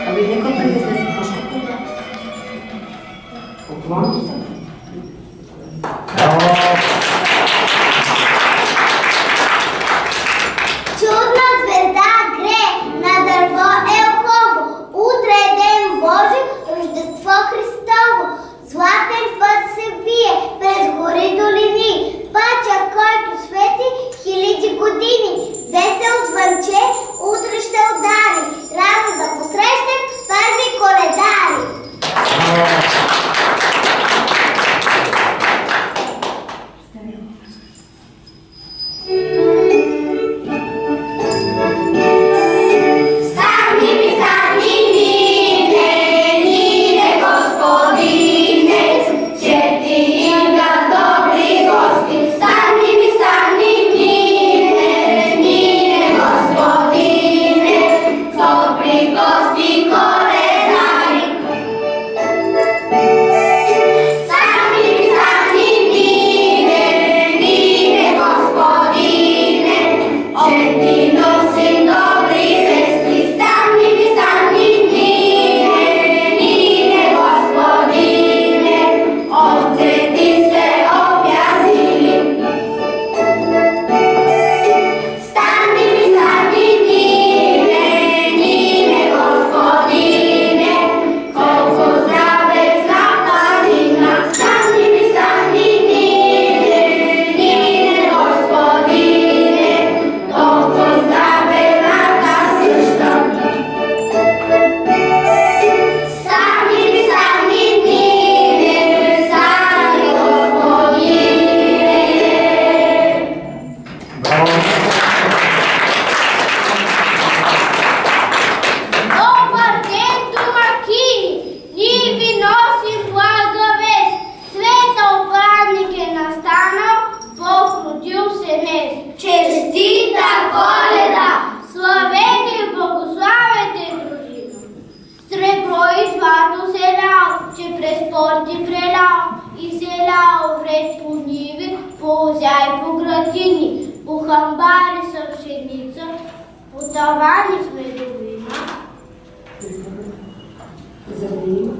Ами нека принесе си кошката. Поклон. Чудна звезда гре, на дърво елхово, утре е ден Божи, Рождество Христово. Златен път се бие през гори долини, пача, който свети хиляди години. Весел звънче, утре ще удари, рано да посрещнем първи коледари.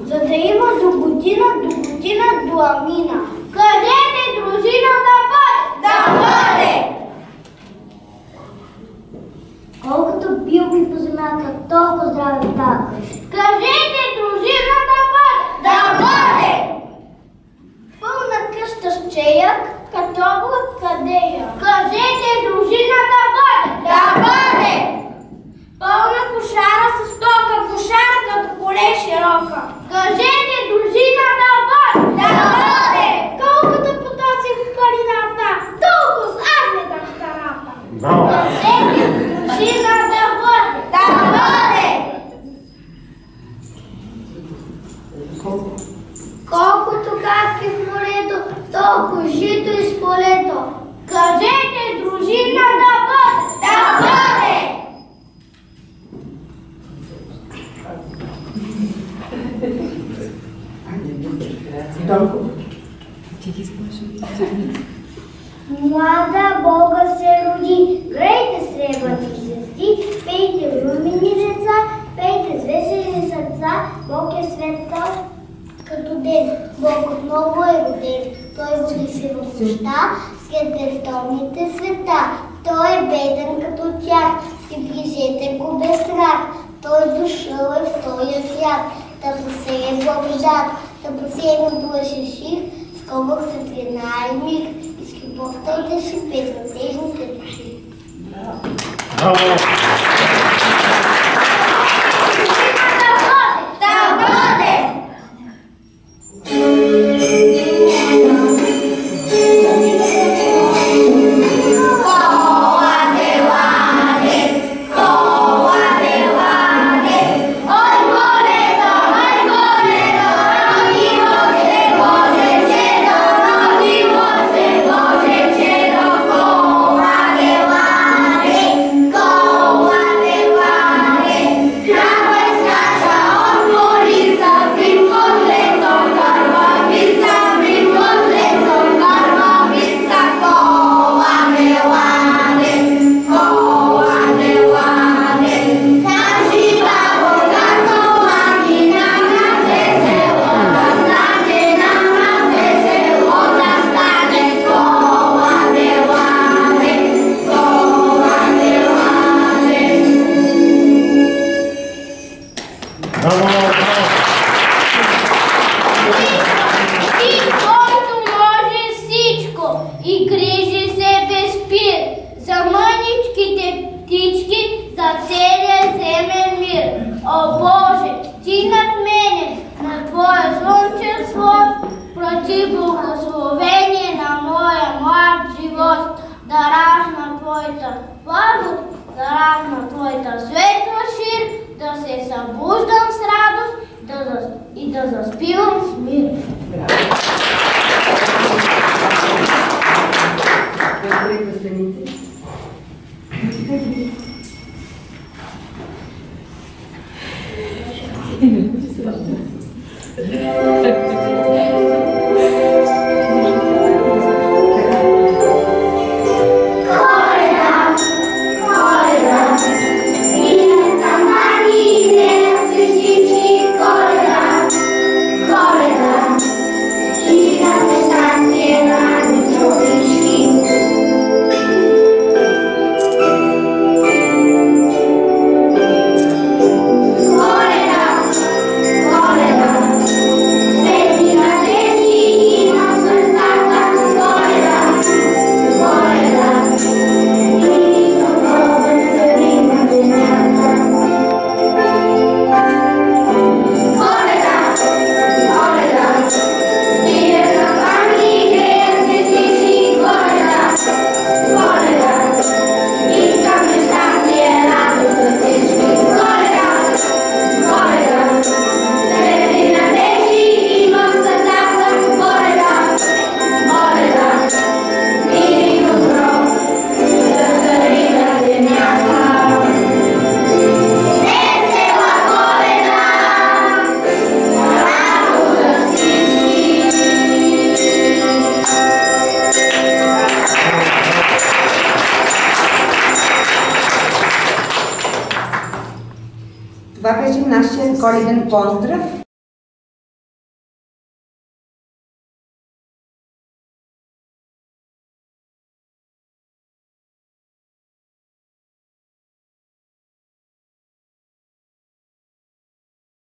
За да има до година до амина. Кажете, дружина да бъде! Да бъде! Колкото билки по земята, толкова здраве так. Кажете, дружина да бъде! Да бъде! Пълна къща с чеяк, като облак къдея. Кажете, дружина да бъде! Да бъде! Пълна кошара с тока, кошарата поле широка. Кажете, дружина да бъде! Да бъде! Колкото потоци в планината, толкова с армията в страната. Кажете, дружина да бъде! Да бъде! Колкото капки в морето, толкова жито из полето. Кажете, дружина да бъде! Да бъде! Млада Бога се роди, грейте сребърни звезди, пейте румени деца, пейте с весели сърца, Бог е светъл като ден, Бог отново е роден, Той води се в нощта, след престолните света, Той е беден като тях, приближете го без страх, Той дошъл е в този свят, да посее благодат, да посее блажеших, скобък светлина и миг, и с любовта и да си безнадежните души. Браво! Да бъде! Go! Ти, който може всичко и грижи се без спир за мъничките птички, за целия земен мир. О Боже, ти над мене, на Твоя слънчев свод, прати благословение на моя млад живот, дараш на Твоята благост, дараш на Твоята светла шир, да се събуждам с радост и да заспивам с мир. Това беше нашия коледен поздрав